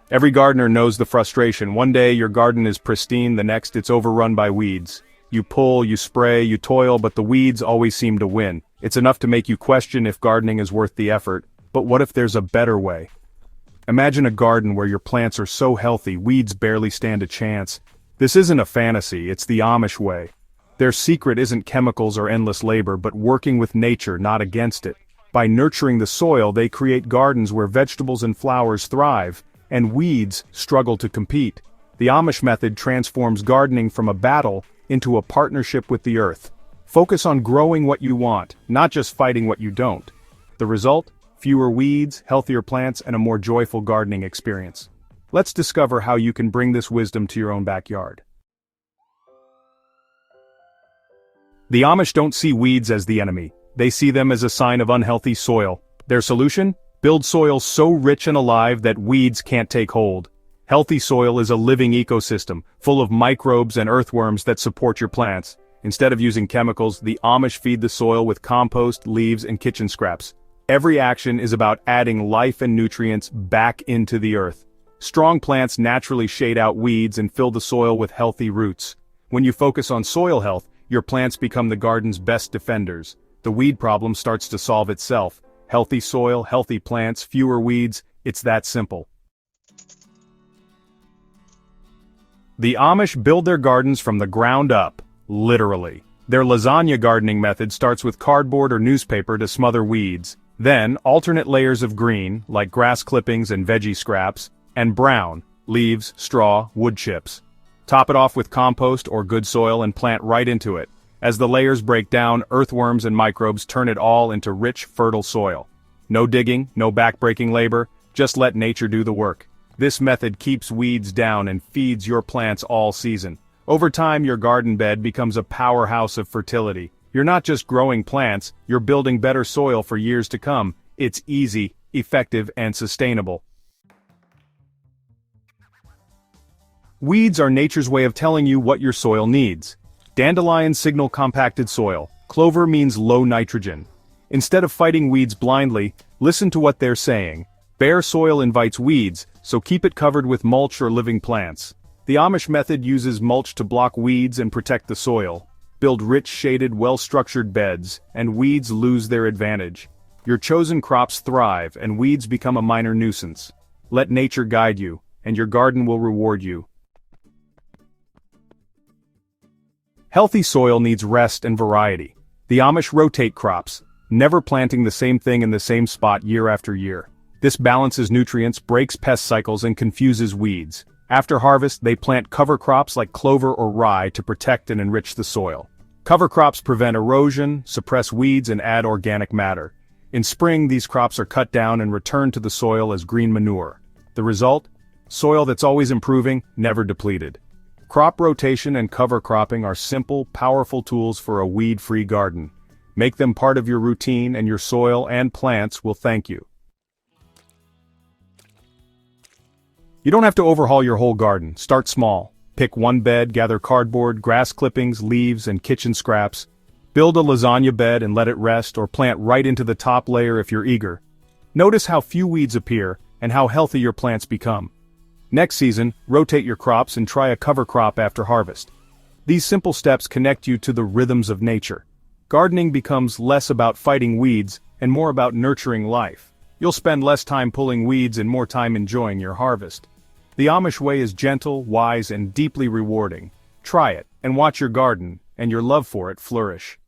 Every gardener knows the frustration. One day your garden is pristine, the next it's overrun by weeds. You pull, you spray, you toil, but the weeds always seem to win. It's enough to make you question if gardening is worth the effort. But what if there's a better way? Imagine a garden where your plants are so healthy, weeds barely stand a chance. This isn't a fantasy, it's the Amish way. Their secret isn't chemicals or endless labor, but working with nature, not against it. By nurturing the soil, they create gardens where vegetables and flowers thrive, and weeds struggle to compete. The Amish method transforms gardening from a battle into a partnership with the earth. Focus on growing what you want, not just fighting what you don't. The result? Fewer weeds, healthier plants, and a more joyful gardening experience. Let's discover how you can bring this wisdom to your own backyard. The Amish don't see weeds as the enemy. They see them as a sign of unhealthy soil. Their solution? Build soil so rich and alive that weeds can't take hold. Healthy soil is a living ecosystem, full of microbes and earthworms that support your plants. Instead of using chemicals, the Amish feed the soil with compost, leaves, and kitchen scraps. Every action is about adding life and nutrients back into the earth. Strong plants naturally shade out weeds and fill the soil with healthy roots. When you focus on soil health, your plants become the garden's best defenders. The weed problem starts to solve itself. Healthy soil, healthy plants, fewer weeds, it's that simple. The Amish build their gardens from the ground up, literally. Their lasagna gardening method starts with cardboard or newspaper to smother weeds. Then, alternate layers of green, like grass clippings and veggie scraps, and brown, leaves, straw, wood chips. Top it off with compost or good soil and plant right into it. As the layers break down, earthworms and microbes turn it all into rich, fertile soil. No digging, no backbreaking labor, just let nature do the work. This method keeps weeds down and feeds your plants all season. Over time, your garden bed becomes a powerhouse of fertility. You're not just growing plants, you're building better soil for years to come. It's easy, effective, and sustainable. Weeds are nature's way of telling you what your soil needs. Dandelions signal compacted soil. Clover means low nitrogen. Instead of fighting weeds blindly, listen to what they're saying. Bare soil invites weeds, so keep it covered with mulch or living plants. The Amish method uses mulch to block weeds and protect the soil. Build rich, shaded, well-structured beds, and weeds lose their advantage. Your chosen crops thrive, and weeds become a minor nuisance. Let nature guide you, and your garden will reward you. Healthy soil needs rest and variety. The Amish rotate crops, never planting the same thing in the same spot year after year. This balances nutrients, breaks pest cycles, and confuses weeds. After harvest, they plant cover crops like clover or rye to protect and enrich the soil. Cover crops prevent erosion, suppress weeds, and add organic matter. In spring, these crops are cut down and returned to the soil as green manure. The result? Soil that's always improving, never depleted. Crop rotation and cover cropping are simple, powerful tools for a weed-free garden. Make them part of your routine and your soil and plants will thank you. You don't have to overhaul your whole garden. Start small. Pick one bed, gather cardboard, grass clippings, leaves, and kitchen scraps. Build a lasagna bed and let it rest, or plant right into the top layer if you're eager. Notice how few weeds appear, and how healthy your plants become. Next season, rotate your crops and try a cover crop after harvest. These simple steps connect you to the rhythms of nature. Gardening becomes less about fighting weeds and more about nurturing life. You'll spend less time pulling weeds and more time enjoying your harvest. The Amish way is gentle, wise, and deeply rewarding. Try it, and watch your garden, and your love for it flourish.